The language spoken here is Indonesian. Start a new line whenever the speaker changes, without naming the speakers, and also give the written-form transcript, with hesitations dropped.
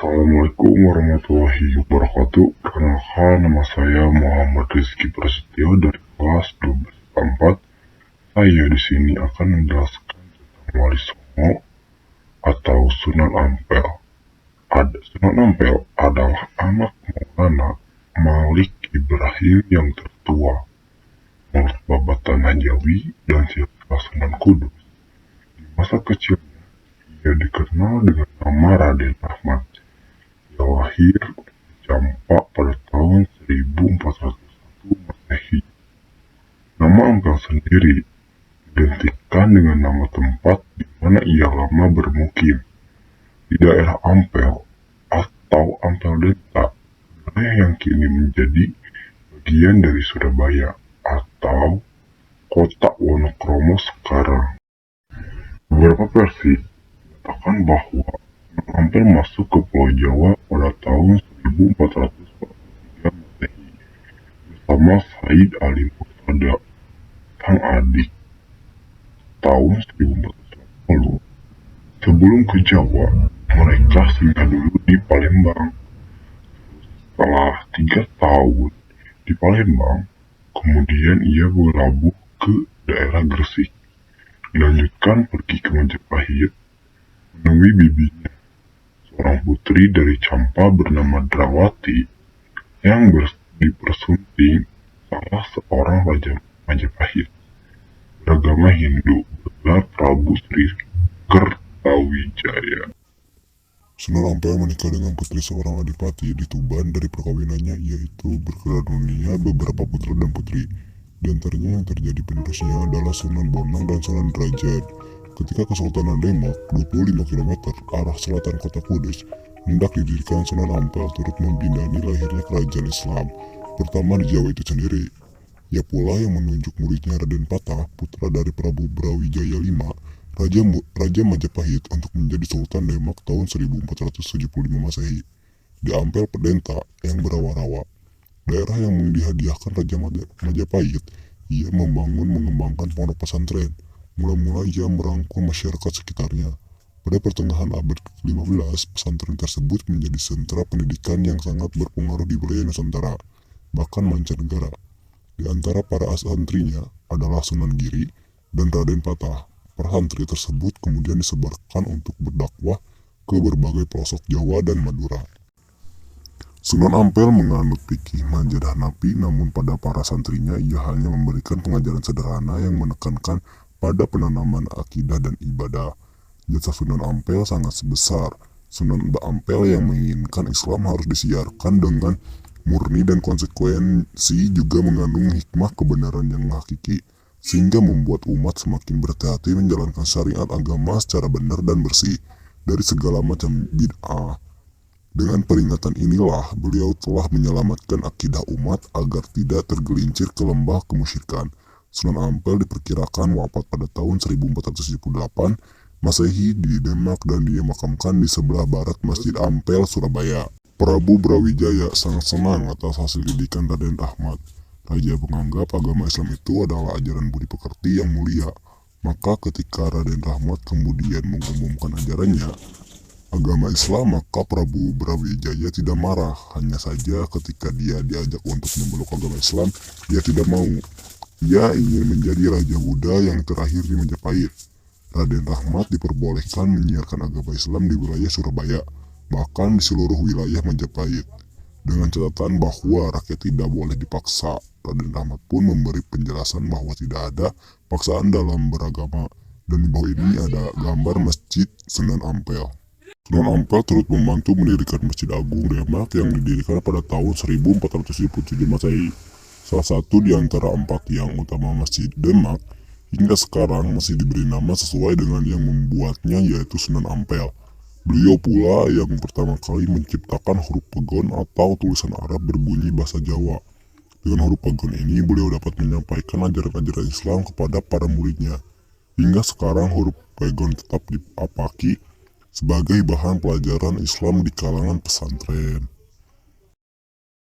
Assalamualaikum warahmatullahi wabarakatuh. Perkenalkan, nama saya Muhammad Rizky Prasetyo dari kelas 12 Saya di sini akan menjelaskan tentang Wali Songo atau Sunan Ampel. Sunan Ampel adalah anak Maulana Malik Ibrahim yang tertua. Menurut Babat Tanah Jawi dan Silsilah Sunan Kudus, di masa kecilnya ia dikenal dengan nama Raden Ahmad. Ia lahir di Campak pada tahun 1401 Masehi. Nama Ampel sendiri identikkan dengan nama tempat di mana ia lama bermukim. Di daerah Ampel atau Ampel Denta, wilayah yang kini menjadi bagian dari Surabaya atau kota Wonokromo sekarang. Beberapa versi menyatakan bahwa Ampel masuk ke Pulau Jawa pada tahun 1443 Masehi bersama Said Ali Murtada, sang adik. Tahun 1480 sebelum ke Jawa, mereka singgah dulu di Palembang. Setelah 3 tahun di Palembang, kemudian ia berlabuh ke daerah Gresik. Dilanjutkan pergi ke Majapahit menemui bibinya, seorang putri dari Campa bernama Drawati yang dipersunting salah seorang raja Majapahit beragama Hindu bergelar Prabu Sri Kertawijaya.
Sunan Ampel menikah dengan putri seorang adipati di Tuban. Dari perkawinannya yaitu berkarunia beberapa putra dan putri. Di antaranya yang terjadi penerusnya adalah Sunan Bonang dan Sunan Derajat. Ketika Kesultanan Demak 25 km arah selatan kota Kudus hendak didirikan, Sunan Ampel turut membinani lahirnya kerajaan Islam pertama di Jawa itu sendiri. Ia pula yang menunjuk muridnya Raden Patah, putra dari Prabu Brawijaya V, Raja Majapahit, untuk menjadi Sultan Demak tahun 1475 Masehi. Di Ampel Pedenta yang berawak-rawak, daerah yang dihadiahkan Raja Majapahit, ia mengembangkan pondok pesantren. Mula-mula ia merangkul masyarakat sekitarnya. Pada pertengahan abad ke-15, pesantren tersebut menjadi sentra pendidikan yang sangat berpengaruh di wilayah Nusantara, bahkan mancanegara. Di antara para santrinya adalah Sunan Giri dan Raden Patah. Para santri tersebut kemudian disebarkan untuk berdakwah ke berbagai pelosok Jawa dan Madura. Sunan Ampel menganut fikih manja dan hanafi, namun pada para santrinya ia hanya memberikan pengajaran sederhana yang menekankan pada penanaman akidah dan ibadah. Jasa Sunan Ampel sangat besar. Sunan Ampel yang menginginkan Islam harus disiarkan dengan murni dan konsekuensi, juga mengandung hikmah kebenaran yang hakiki, sehingga membuat umat semakin berhati-hati menjalankan syariat agama secara benar dan bersih dari segala macam bid'ah. Dengan peringatan inilah beliau telah menyelamatkan akidah umat agar tidak tergelincir ke lembah kemusyrikan. Sunan Ampel diperkirakan wafat pada tahun 1478 Masehi di Demak dan dimakamkan di sebelah barat Masjid Ampel, Surabaya. Prabu Brawijaya sangat senang atas hasil didikan Raden Ahmad. Raja menganggap agama Islam itu adalah ajaran budi pekerti yang mulia. Maka ketika Raden Ahmad kemudian mengumumkan ajarannya, agama Islam, maka Prabu Brawijaya tidak marah. Hanya saja ketika dia diajak untuk memeluk agama Islam, dia tidak mau. Ia ingin menjadi Raja Buddha yang terakhir di Majapahit. Raden Ahmad diperbolehkan menyiarkan agama Islam di wilayah Surabaya, bahkan di seluruh wilayah Majapahit, dengan catatan bahwa rakyat tidak boleh dipaksa. Raden Ahmad pun memberi penjelasan bahwa tidak ada paksaan dalam beragama, dan di bawah ini ada gambar Masjid Sunan Ampel. Sunan Ampel turut membantu mendirikan Masjid Agung Demak yang didirikan pada tahun 1477 Masehi. Salah satu di antara 4 tiang utama Masjid Demak hingga sekarang masih diberi nama sesuai dengan yang membuatnya, yaitu Sunan Ampel. Beliau pula yang pertama kali menciptakan huruf pegon atau tulisan Arab berbunyi bahasa Jawa. Dengan huruf pegon ini beliau dapat menyampaikan ajaran-ajaran Islam kepada para muridnya. Hingga sekarang huruf pegon tetap diapaki sebagai bahan pelajaran Islam di kalangan pesantren.